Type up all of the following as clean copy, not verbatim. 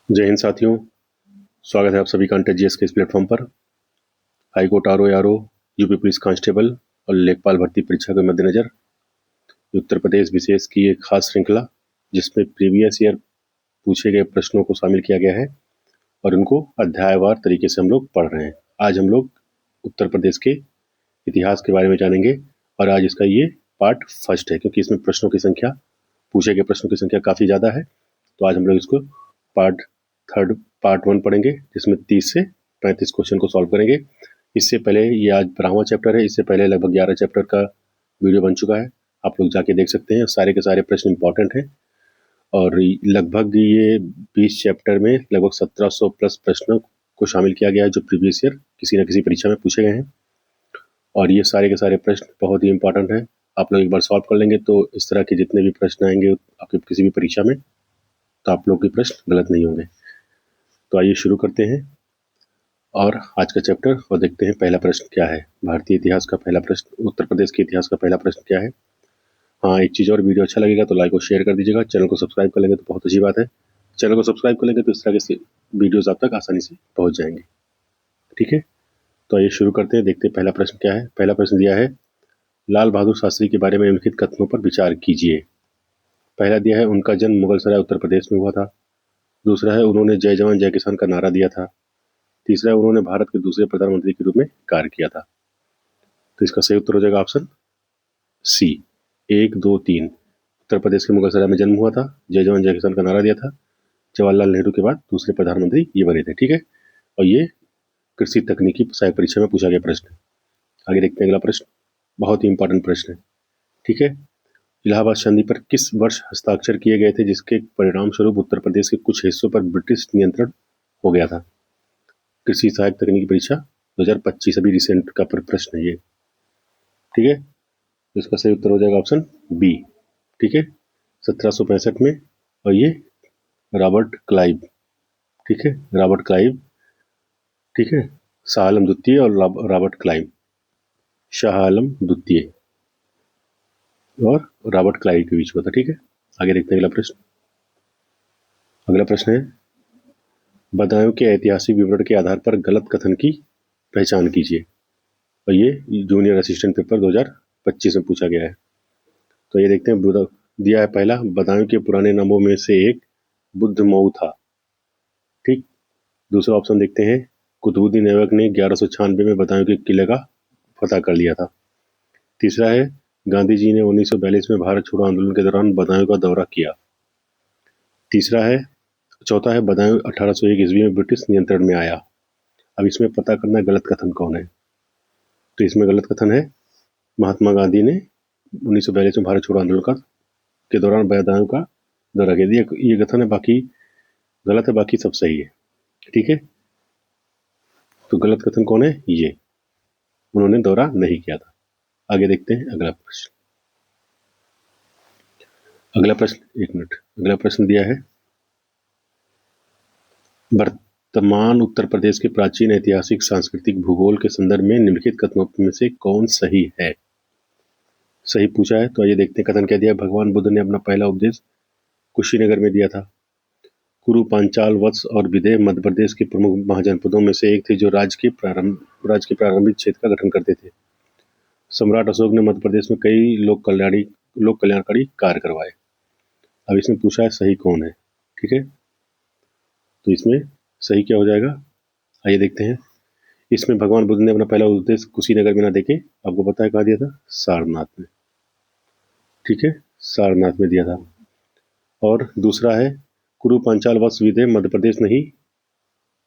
जय हिंद साथियों, स्वागत है आप सभी का अंटर जीएस के इस प्लेटफॉर्म पर। High court RO UP police constable और लेखपाल भर्ती परीक्षा के मद्देनजर उत्तर प्रदेश विशेष की एक खास श्रृंखला जिसमें प्रीवियस ईयर पूछे गए प्रश्नों को शामिल किया गया है और उनको अध्यायवार तरीके से हम लोग पढ़ रहे हैं। आज हम लोग उत्तर प्रदेश के इतिहास के बारे में जानेंगे और आज इसका ये पार्ट फर्स्ट है, क्योंकि इसमें प्रश्नों की संख्या, पूछे गए प्रश्नों की संख्या काफ़ी ज़्यादा है। तो आज हम लोग इसको पार्ट 1 पढ़ेंगे, जिसमें 30 से 35 क्वेश्चन को सॉल्व करेंगे। इससे पहले ये आज 12वां चैप्टर है, इससे पहले लगभग 11 चैप्टर का वीडियो बन चुका है, आप लोग जाके देख सकते हैं। सारे के सारे प्रश्न इंपॉर्टेंट हैं और लगभग ये 20 चैप्टर में लगभग 1700 प्लस प्रश्नों को शामिल किया गया है जो प्रीवियस ईयर किसी न किसी परीक्षा में पूछे गए हैं। और ये सारे के सारे प्रश्न बहुत ही इंपॉर्टेंट हैं। आप लोग एक बार सॉल्व कर लेंगे तो इस तरह के जितने भी प्रश्न आएंगे आपके किसी भी परीक्षा में, तो आप लोग के प्रश्न गलत नहीं होंगे। तो आइए शुरू करते हैं और आज का चैप्टर और देखते हैं पहला प्रश्न क्या है। भारतीय इतिहास का पहला प्रश्न, उत्तर प्रदेश के इतिहास का पहला प्रश्न क्या है। हाँ, एक चीज़ और, वीडियो अच्छा लगेगा तो लाइक और शेयर कर दीजिएगा। चैनल को सब्सक्राइब कर लेंगे तो बहुत अच्छी बात है। चैनल को सब्सक्राइब कर लेंगे तो इस तरह के वीडियोज़ आप तक आसानी से पहुँच जाएंगे। ठीक है, तो आइए शुरू करते हैं, देखते हैं पहला प्रश्न क्या है। पहला प्रश्न दिया है, लाल बहादुर शास्त्री के बारे में निम्नलिखित कथनों पर विचार कीजिए। पहला दिया है, उनका जन्म मुगलसराय उत्तर प्रदेश में हुआ था। दूसरा है, उन्होंने जय जवान जय किसान का नारा दिया था। तीसरा है, उन्होंने भारत के दूसरे प्रधानमंत्री के रूप में कार्य किया था। तो इसका सही उत्तर हो जाएगा ऑप्शन सी, 1, 2, 3। उत्तर प्रदेश के मुगलसराय में जन्म हुआ था, जय जवान जय किसान का नारा दिया था, जवाहरलाल नेहरू के बाद दूसरे प्रधानमंत्री ये बने थे। ठीक है, और ये कृषि तकनीकी सहायक परीक्षा में पूछा गया प्रश्न है। आगे देखते हैं अगला प्रश्न, बहुत ही इंपॉर्टेंट प्रश्न है। ठीक है, इलाहाबाद संधि पर किस वर्ष हस्ताक्षर किए गए थे जिसके परिणाम स्वरूप उत्तर प्रदेश के कुछ हिस्सों पर ब्रिटिश नियंत्रण हो गया था। कृषि सहायक तकनीकी परीक्षा 2025, अभी रिसेंट का प्रश्न है ये। ठीक है, इसका सही उत्तर हो जाएगा ऑप्शन बी। ठीक है, 1765 में, और ये रॉबर्ट क्लाइव। ठीक है, रॉबर्ट क्लाइव। ठीक है, शाह आलम द्वितीय और रॉबर्ट क्लाइव, शाह आलम द्वितीय और रॉबर्ट क्लाइव के बीच हुआ था। ठीक है, आगे देखते हैं अगला प्रश्न। अगला प्रश्न है, बदायूं के ऐतिहासिक विवरण के आधार पर गलत कथन की पहचान कीजिए। और ये जूनियर असिस्टेंट पेपर 2025 में पूछा गया है। तो ये देखते हैं, दिया है पहला, बदायूं के पुराने नामों में से एक बुद्ध मऊ था। ठीक, दूसरा ऑप्शन देखते हैं, कुतुबुद्दीन ऐबक ने 1196 में बदायूं के किले का फतह कर लिया था। तीसरा है, गांधी जी ने 1942 में भारत छोड़ो आंदोलन के दौरान बदायूं का दौरा किया। चौथा है, बदायूं 1801 ईस्वी में ब्रिटिश नियंत्रण में आया। अब इसमें पता करना है गलत कथन कौन है। तो इसमें गलत कथन है, महात्मा गांधी ने 1942 में भारत छोड़ो आंदोलन के दौरान बदायूं का दौरा किया। ये कथन है, बाकी गलत है, बाकी सब सही है। ठीक है, तो गलत कथन कौन है, ये उन्होंने दौरा नहीं किया था। आगे देखते हैं अगला प्रश्न। अगला प्रश्न, एक मिनट, अगला प्रश्न दिया है, वर्तमान उत्तर प्रदेश के प्राचीन ऐतिहासिक सांस्कृतिक भूगोल के संदर्भ में निम्नलिखित कथनों में से कौन सही है। सही पूछा है, तो आइए देखते हैं कथन क्या दिया। भगवान बुद्ध ने अपना पहला उपदेश कुशीनगर में दिया था। कुरु, पांचाल, वत्स और विदेह मध्य प्रदेश के प्रमुख महाजनपदों में से एक थे जो राज्य के प्रारंभिक क्षेत्र का गठन करते थे। सम्राट अशोक ने मध्य प्रदेश में कई लोक कल्याणकारी कार्य करवाए। अब इसमें पूछा है सही कौन है। ठीक है, तो इसमें सही क्या हो जाएगा, आइए देखते हैं। इसमें भगवान बुद्ध ने अपना पहला उपदेश कुशीनगर में ना देके, आपको पता है कहाँ दिया था, सारनाथ में। ठीक है, सारनाथ में दिया था। और दूसरा है, कुरु, पांचाल, वत्स, विदेह मध्य प्रदेश नहीं,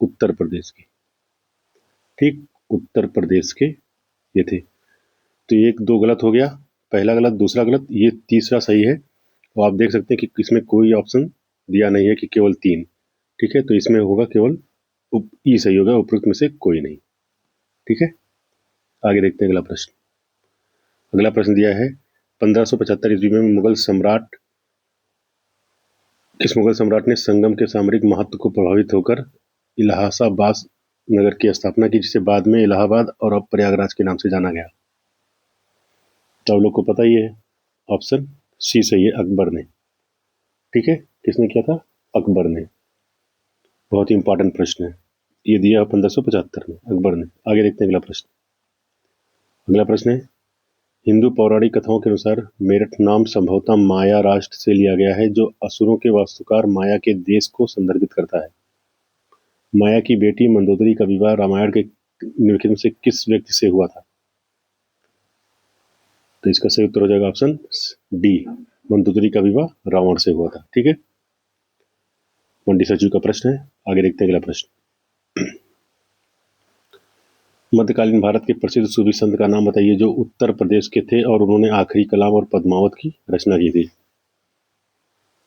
उत्तर प्रदेश की। ठीक, उत्तर प्रदेश के ये थे। तो एक दो गलत हो गया, पहला गलत, दूसरा गलत, ये तीसरा सही है। तो आप देख सकते हैं कि इसमें कोई ऑप्शन दिया नहीं है कि केवल 3। ठीक है, तो इसमें होगा केवल ई सही होगा, उपरोक्त में से कोई नहीं। ठीक है, आगे देखते हैं अगला प्रश्न। अगला प्रश्न दिया है, 1575 ईस्वी में किस मुगल सम्राट ने संगम के सामरिक महत्व को प्रभावित होकर इलाहाबाद नगर की स्थापना की, जिसे बाद में इलाहाबाद और अब प्रयागराज के नाम से जाना गया। तो आप लोग को पता ही है, ऑप्शन सी सही है, अकबर ने। ठीक है, किसने किया था, अकबर ने। बहुत ही इंपॉर्टेंट प्रश्न है, ये दिया 1575 में अकबर ने। आगे देखते हैं अगला प्रश्न। अगला प्रश्न है, हिंदू पौराणिक कथाओं के अनुसार मेरठ नाम संभवतः माया राष्ट्र से लिया गया है, जो असुरों के वास्तुकार माया के देश को संदर्भित करता है। माया की बेटी मंदोदरी का विवाह रामायण के निम्नलिखित में से किस व्यक्ति से हुआ था? तो इसका सही उत्तर हो जाएगा ऑप्शन डी, मंदोदरी का विवाह रावण से हुआ था। ठीक है, मंडी सचिव का प्रश्न है। आगे देखते हैं अगला प्रश्न। मध्यकालीन भारत के प्रसिद्ध सूफी संत का नाम बताइए जो उत्तर प्रदेश के थे और उन्होंने आखिरी कलाम और पद्मावत की रचना की थी।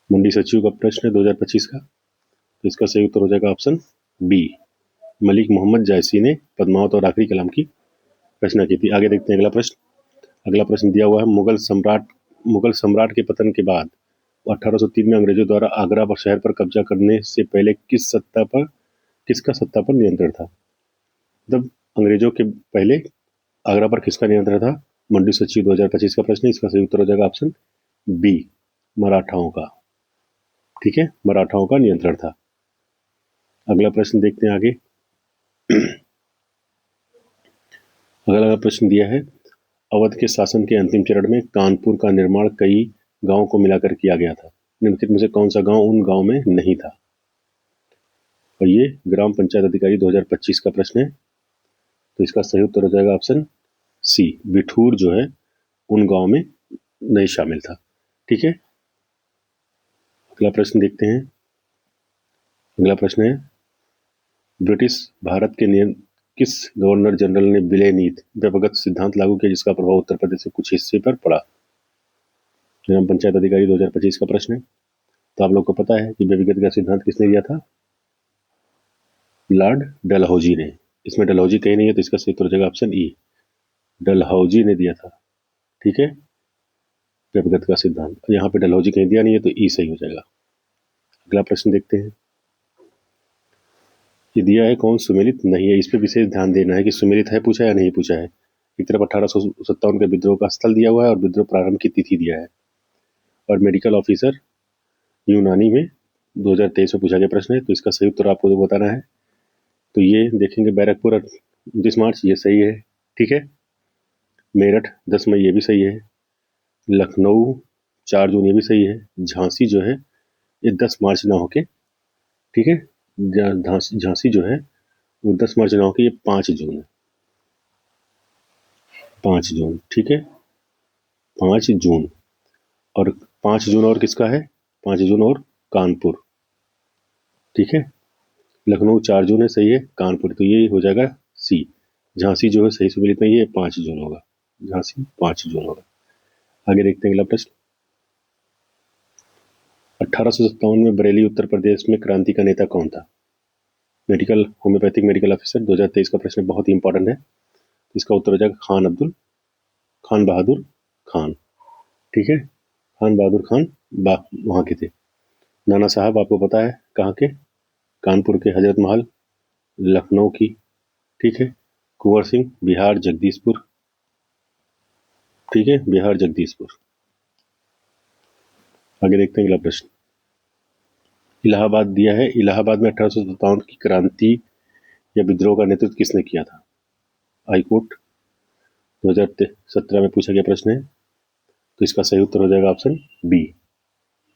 मंडी सचिव का प्रश्न है 2025 का। तो इसका सही उत्तर हो जाएगा ऑप्शन बी, मलिक मोहम्मद जायसी ने पद्मावत और आखिरी कलाम की रचना की थी। आगे देखते हैं अगला प्रश्न। अगला प्रश्न दिया हुआ है, मुगल सम्राट के पतन के बाद 1803 में अंग्रेजों द्वारा आगरा पर शहर पर कब्जा करने से पहले किसका सत्ता पर नियंत्रण था? मतलब अंग्रेजों के पहले आगरा पर किसका नियंत्रण था? मंडी सचिव 2025 का प्रश्न है। इसका सही उत्तर हो जाएगा ऑप्शन बी, मराठाओं का। ठीक है, मराठाओं का नियंत्रण था। अगला प्रश्न देखते हैं आगे। अगला प्रश्न दिया है, अवध के शासन के अंतिम चरण में कानपुर का निर्माण कई गांवों को मिलाकर किया गया था। निम्नलिखित में से कौन सा गांव उन गांव में नहीं था? और ये ग्राम पंचायत अधिकारी 2025 का प्रश्न है। तो इसका सही उत्तर हो जाएगा ऑप्शन सी, बिठूर जो है उन गांव में नहीं शामिल था। ठीक है, अगला प्रश्न देखते हैं। अगला प्रश्न है, ब्रिटिश भारत के किस गवर्नर जनरल ने विलय नीति व्यवगत सिद्धांत लागू किया जिसका प्रभाव उत्तर प्रदेश के कुछ हिस्से पर पड़ा? ग्राम पंचायत अधिकारी 2025 का प्रश्न है। तो आप लोग को पता है कि व्यवगत का सिद्धांत किसने दिया था? लॉर्ड डलहौजी ने। इसमें डलहौजी कहीं नहीं है, तो इसका सही उत्तर हो जाएगा ऑप्शन ई, डलहौजी ने दिया था। ठीक है, व्यवगत का सिद्धांत। यहाँ पे डलहौजी कहीं दिया नहीं है, तो ई सही हो जाएगा। अगला प्रश्न देखते हैं। ये दिया है, कौन सुमेलित नहीं है? इस पर विशेष ध्यान देना है कि सुमेलित है पूछा या नहीं पूछा है। एक तरफ 1857 के विद्रोह का स्थल दिया हुआ है और विद्रोह प्रारंभ की तिथि दिया है, और मेडिकल ऑफिसर यूनानी में 2023 में पूछा गया प्रश्न है। तो इसका सही उत्तर आपको बताना है। तो ये देखेंगे, बैरकपुर 29 मार्च, ये सही है। ठीक है, मेरठ 10 मई, ये भी सही है। लखनऊ 4 जून, ये भी सही है। झांसी जो है ये 10 मार्च ना होके, ठीक है, झांसी जो है वो 10 मार्च ना होके ये 5 जून है, 5 जून। ठीक है, 5 जून। और 5 जून और किसका है? 5 जून और कानपुर। ठीक है, लखनऊ 4 जून है, सही है। कानपुर, तो ये हो जाएगा सी, झांसी जो है सही सुमेलित नहीं है, 5 जून होगा। झांसी 5 जून होगा। आगे देखते हैं अगला प्रश्न। 1857 में बरेली उत्तर प्रदेश में क्रांति का नेता कौन था? होम्योपैथिक मेडिकल ऑफिसर 2023 का प्रश्न बहुत ही इंपॉर्टेंट है। इसका उत्तर हो जाएगा खान बहादुर खान। ठीक है, खान बहादुर खान वहां के थे। नाना साहब आपको पता है कहाँ के? कानपुर के हजरत महल, लखनऊ की। ठीक है, कुंवर सिंह बिहार जगदीशपुर। ठीक है, बिहार जगदीशपुर। आगे देखते हैं अगला प्रश्न। इलाहाबाद दिया है, इलाहाबाद में 1857 की क्रांति या विद्रोह का नेतृत्व किसने किया था? हाईकोर्ट 2017 में पूछा गया प्रश्न है। तो इसका सही उत्तर हो जाएगा ऑप्शन बी,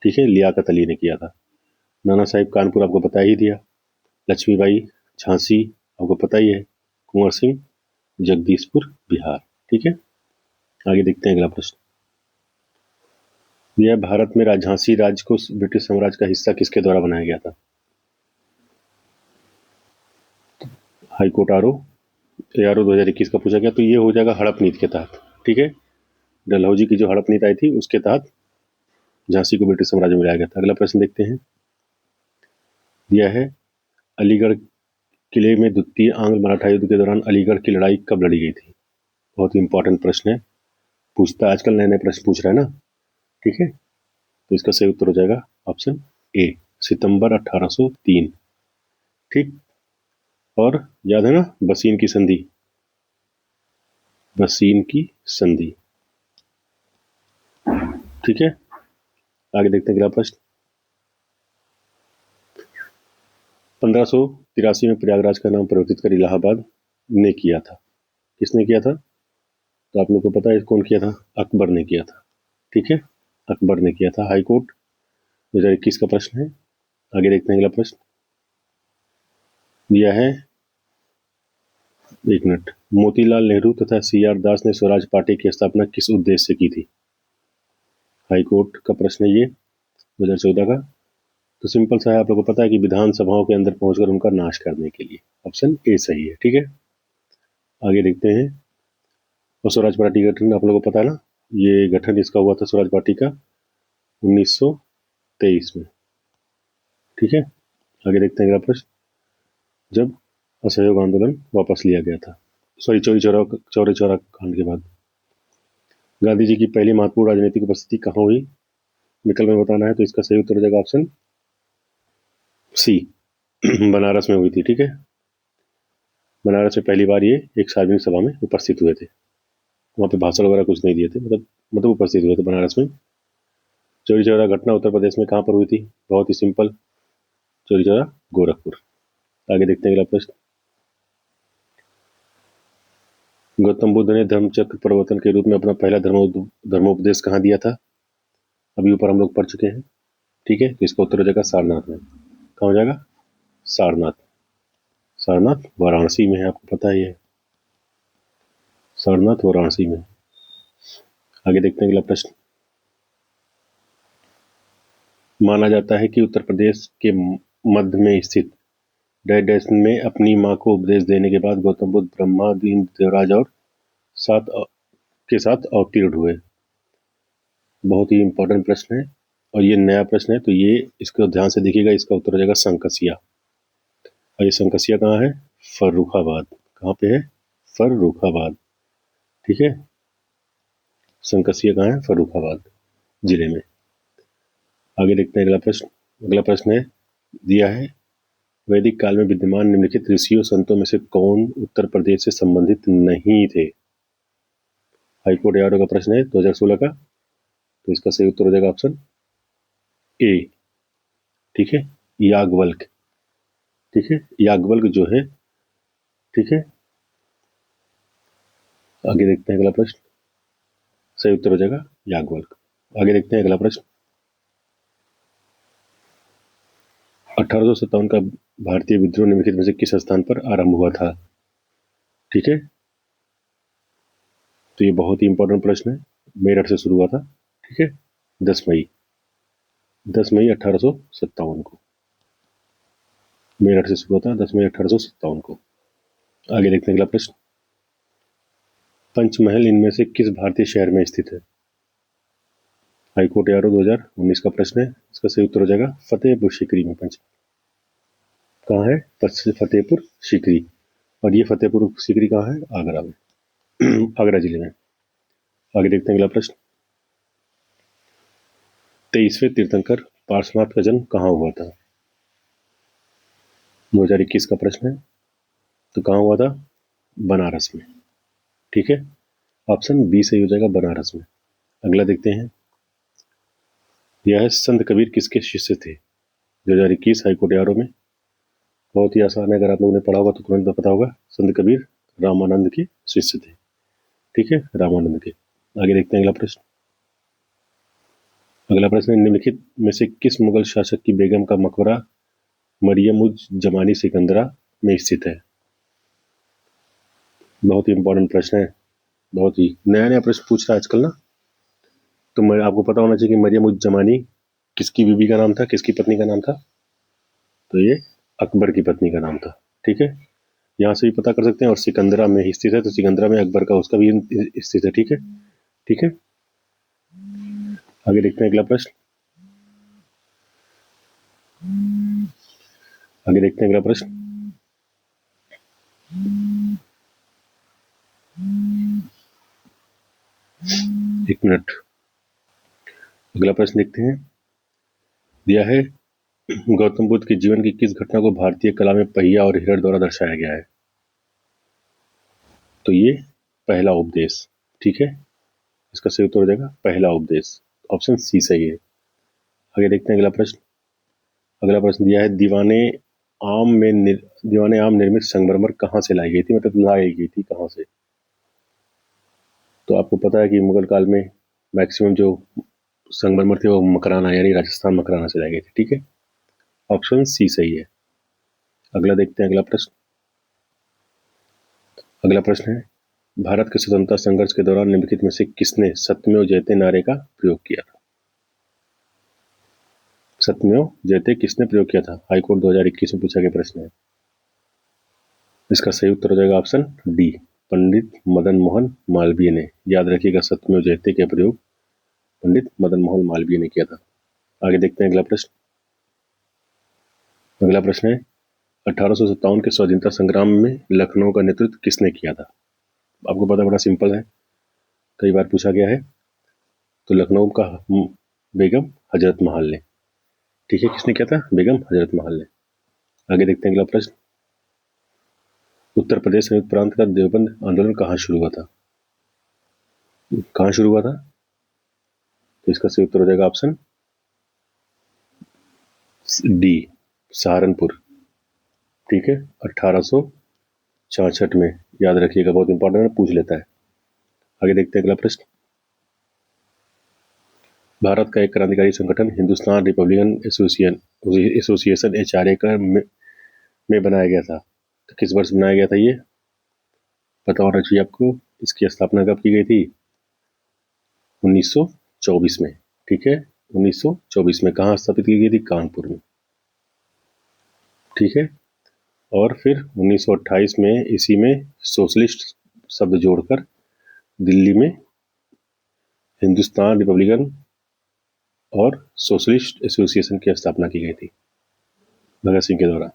ठीक है, लियाकत अली ने किया था। नाना साहिब कानपुर आपको बता ही दिया। लक्ष्मीबाई झांसी आपको पता ही है। कुंवर सिंह जगदीशपुर बिहार। ठीक है, आगे देखते हैं अगला प्रश्न। यह भारत में झांसी राज्य को ब्रिटिश साम्राज्य का हिस्सा किसके द्वारा बनाया गया था? हाईकोर्ट आरओ 2021 का पूछा गया। तो ये हो जाएगा हड़प नीति के तहत। ठीक है, डलहौजी की जो हड़प नीति आई थी उसके तहत झांसी को ब्रिटिश साम्राज्य में लाया गया था। अगला प्रश्न देखते हैं। यह है, अलीगढ़ किले में द्वितीय आंग्ल मराठा युद्ध के दौरान अलीगढ़ की लड़ाई कब लड़ी गई थी? बहुत ही इंपॉर्टेंट प्रश्न है, पूछता आजकल नए नए प्रश्न पूछ रहा है ना। ठीक है, तो इसका सही उत्तर हो जाएगा ऑप्शन ए, सितंबर 1803। ठीक, और याद है ना बसीन की संधि, बसीन की संधि। ठीक है, आगे देखते हैं अगला प्रश्न। 1583 में प्रयागराज का नाम परिवर्तित कर इलाहाबाद ने किया था। किसने किया था? तो आप लोग को पता है कौन किया था? अकबर ने किया था। ठीक है, अकबर ने किया था। हाईकोर्ट 2021 का प्रश्न है। आगे देखते हैं अगला प्रश्न दिया है, एक मिनट। मोतीलाल नेहरू तथा CR दास ने स्वराज पार्टी की स्थापना किस उद्देश्य से की थी? हाईकोर्ट का प्रश्न है ये 2014 का। तो सिंपल सा है, आप लोगों को पता है कि विधानसभाओं के अंदर पहुंचकर उनका नाश करने के लिए। ऑप्शन ए सही है। ठीक है, आगे देखते हैं। और स्वराज पार्टी का गठन आप लोगों को पता है ना, ये गठन इसका हुआ था स्वराज पार्टी का 1923 में। ठीक है, आगे देखते हैं अगला प्रश्न। जब असहयोग आंदोलन वापस लिया गया था, सॉरी चौरी चौरा कांड के बाद, गांधी जी की पहली महत्वपूर्ण राजनीतिक उपस्थिति कहाँ हुई? विकल्प में बताना है, तो इसका सही उत्तर हो जाएगा ऑप्शन सी, बनारस में हुई थी। ठीक है, बनारस में पहली बार ये एक सार्वजनिक सभा में उपस्थित हुए थे। वहाँ पे भाषण वगैरह कुछ नहीं दिए थे, मतलब उपस्थित हुए थे बनारस में। चौरी चौरा घटना उत्तर प्रदेश में कहाँ पर हुई थी? बहुत ही सिंपल, चौरी चौरा गोरखपुर। आगे देखते हैं अगला प्रश्न। गौतम बुद्ध ने धर्मचक्र प्रवर्तन के रूप में अपना पहला धर्मोपदेश कहाँ दिया था? अभी ऊपर हम लोग पढ़ चुके हैं। ठीक है, तो इसका उत्तर हो जाएगा सारनाथ में। कहाँ हो जाएगा? सारनाथ। सारनाथ वाराणसी में है, आपको पता ही है, सारनाथ वाराणसी में। आगे देखते हैं अगला प्रश्न। माना जाता है कि उत्तर प्रदेश के मध्य में स्थित डैश में अपनी मां को उपदेश देने के बाद गौतम बुद्ध ब्रह्मा, दीन, देवराज और सात के साथ अवतीर्ण हुए। बहुत ही इंपॉर्टेंट प्रश्न है और ये नया प्रश्न है, तो ये इसको ध्यान से देखिएगा। इसका उत्तर हो जाएगा संकसिया। और ये संकसिया कहाँ है? फर्रुखाबाद। कहाँ पे है? फर्रुखाबाद। ठीक है, संकसिया कहाँ है? फर्रुखाबाद जिले में। आगे देखते हैं अगला प्रश्न। अगला प्रश्न है दिया है, वैदिक काल में विद्यमान निम्नलिखित ऋषियों संतों में से कौन उत्तर प्रदेश से संबंधित नहीं थे? हाईकोर्ट यारों का प्रश्न है 2016 का, तो इसका सही उत्तर हो जाएगा ऑप्शन ए। ठीक है, याज्ञवल्क्य। ठीक है, याज्ञवल्क्य जो है। ठीक है, आगे देखते हैं अगला प्रश्न। सही उत्तर हो जाएगा याज्ञवल्क्य। आगे देखते हैं अगला प्रश्न। 1857 का भारतीय विद्रोह निम्नलिखित में से किस स्थान पर आरंभ हुआ था? ठीक है, तो ये बहुत ही इंपॉर्टेंट प्रश्न है। मेरठ से शुरू हुआ था। ठीक है, 10 मई 1857 को मेरठ से शुरू हुआ था, 10 मई 1857 को। आगे देखते हैं अगला प्रश्न। पंचमहल इनमें से किस भारतीय शहर में स्थित है? हाईकोर्ट यारो 2019 का प्रश्न है। इसका सही उत्तर हो जाएगा फतेहपुर सीकरी में। पंच कहाँ है? फतेहपुर सीकरी। और ये फतेहपुर सीकरी कहाँ है? आगरा में, आगरा जिले में। आगे देखते हैं अगला प्रश्न। 23वें तीर्थंकर पार्श्वनाथ का जन्म कहाँ हुआ था? 2021 का प्रश्न है। तो कहाँ हुआ था? बनारस में। ठीक है, ऑप्शन बी सही हो जाएगा, बनारस में। अगला देखते हैं। यह है, संत कबीर किसके शिष्य थे? 2021 हाईकोर्ट यारों में। बहुत ही आसान है, अगर आप लोगों ने पढ़ा होगा तो तुरंत पता होगा। संत कबीर रामानंद के शिष्य थे। ठीक है, रामानंद के। आगे देखते हैं अगला प्रश्न। अगला प्रश्न है, निम्नलिखित में से किस मुगल शासक की बेगम का मकबरा मरियम उज जमानी सिकंदरा में स्थित है? बहुत ही इंपॉर्टेंट प्रश्न है, बहुत ही नया नया प्रश्न पूछ रहा है आजकल ना। तो मैं आपको पता होना चाहिए कि मरियम उज जमानी किसकी बीबी का नाम था, किसकी पत्नी का नाम था? तो ये अकबर की पत्नी का नाम था। ठीक है, यहाँ से भी पता कर सकते हैं। और सिकंदरा में स्थित है, तो सिकंदरा में अकबर का उसका भी स्थित है। ठीक है, ठीक है, आगे देखते हैं अगला प्रश्न। आगे देखते हैं अगला प्रश्न। एक मिनट, अगला प्रश्न देखते हैं। दिया है, गौतम बुद्ध के जीवन की किस घटना को भारतीय कला में पहिया और हिरण द्वारा दर्शाया गया है? तो ये पहला उपदेश। ठीक है, इसका सही उत्तर हो जाएगा पहला उपदेश। ऑप्शन सी सही है। आगे देखते हैं अगला प्रश्न। अगला प्रश्न दिया है, दीवाने दीवाने आम निर्मित संगमरमर कहाँ से लाई गई थी, मतलब लाई गई थी कहाँ से? तो आपको पता है कि मुगल काल में मैक्सिमम जो संगमरमर थे वो मकराना यानी राजस्थान मकराना से लाई गई थी। ठीक है, ऑप्शन सी सही है। अगला देखते हैं, अगला प्रश्न है, भारत के स्वतंत्रता संघर्ष के दौरान निम्नलिखित में से किसने सत्यमेव जयते नारे का प्रयोग किया था? सत्यमेव जयते किसने प्रयोग किया था? हाईकोर्ट 2021 में पूछा गया प्रश्न है। इसका सही उत्तर हो जाएगा ऑप्शन डी, पंडित मदन मोहन मालवीय ने। याद रखिएगा, सत्यमेव जयते का प्रयोग पंडित मदन मोहन मालवीय ने किया था। आगे देखते हैं अगला प्रश्न। अगला प्रश्न है, 1857 के स्वतंत्रता संग्राम में लखनऊ का नेतृत्व किसने किया था? आपको पता, बड़ा सिंपल है, कई बार पूछा गया है। तो लखनऊ का बेगम हजरत महल ने। ठीक है, किसने किया था? बेगम हजरत महल ने। आगे देखते हैं अगला प्रश्न। उत्तर प्रदेश संयुक्त प्रांत का देवबंद आंदोलन कहाँ शुरू हुआ था? कहाँ शुरू हुआ था? तो इसका सही उत्तर हो जाएगा ऑप्शन डी, सहारनपुर। ठीक है, 1866 में। याद रखिएगा, बहुत इंपॉर्टेंट है, पूछ लेता है। आगे देखते हैं अगला प्रश्न। भारत का एक क्रांतिकारी संगठन हिंदुस्तान रिपब्लिकन एसोसिएशन HRA में बनाया गया था। तो किस वर्ष बनाया गया था ये? पता होना चाहिए आपको। इसकी स्थापना कब की गई थी? 1924 में। ठीक है, 1924 में। कहाँ स्थापित की गई थी? कानपुर में। ठीक है, और फिर 1928 में इसी में सोशलिस्ट शब्द जोड़कर दिल्ली में हिंदुस्तान रिपब्लिकन और सोशलिस्ट एसोसिएशन की स्थापना की गई थी भगत सिंह के द्वारा।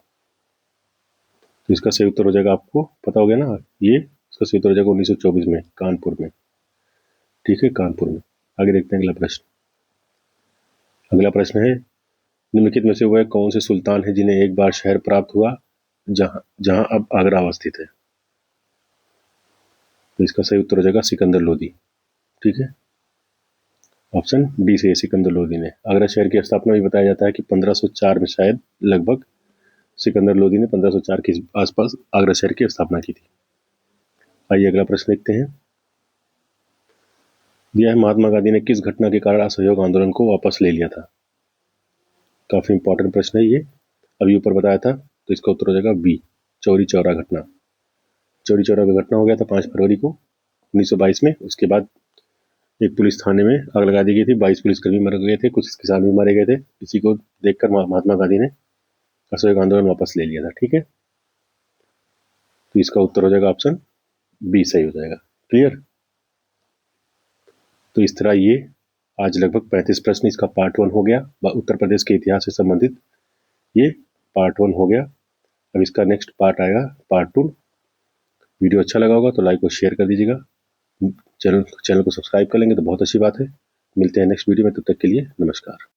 तो इसका सही उत्तर हो जाएगा, आपको पता हो गया ना ये। इसका सही उत्तर हो जाएगा 1924 में, कानपुर में। ठीक है, कानपुर में। आगे देखते हैं अगला प्रश्न। अगला प्रश्न है, निम्नलिखित में से वह कौन से सुल्तान है जिन्हें एक बार शहर प्राप्त हुआ जहां अब आगरा अवस्थित है? तो इसका सही उत्तर हो जाएगा सिकंदर लोदी। ठीक है, ऑप्शन डी से, सिकंदर लोदी ने। आगरा शहर की स्थापना भी बताया जाता है कि 1504 में शायद लगभग सिकंदर लोदी ने 1504 के आसपास आगरा शहर की स्थापना की थी। आइए अगला प्रश्न देखते हैं। दिया है, महात्मा गांधी ने किस घटना के कारण असहयोग आंदोलन को वापस ले लिया था? काफी इंपॉर्टेंट प्रश्न है ये, अभी ऊपर बताया था। तो इसका उत्तर हो जाएगा बी, चौरी चौरा घटना। चौरी चौरा का घटना हो गया था 5 फरवरी को 1922 में। उसके बाद एक पुलिस थाने में आग लगा दी गई थी, 22 पुलिसकर्मी मर गए थे, कुछ किसान भी मारे गए थे। इसी को देखकर महात्मा गांधी ने असहयोग आंदोलन वापस ले लिया था। ठीक है, तो इसका उत्तर हो जाएगा ऑप्शन बी सही हो जाएगा। क्लियर? तो इस तरह ये आज लगभग 35 प्रश्न, इसका पार्ट 1 हो गया। उत्तर प्रदेश के इतिहास से संबंधित ये पार्ट 1 हो गया। अब इसका नेक्स्ट पार्ट आएगा, पार्ट 2। वीडियो अच्छा लगा होगा तो लाइक और शेयर कर दीजिएगा। चैनल को सब्सक्राइब कर लेंगे तो बहुत अच्छी बात है। मिलते हैं नेक्स्ट वीडियो में, तब तक के लिए नमस्कार।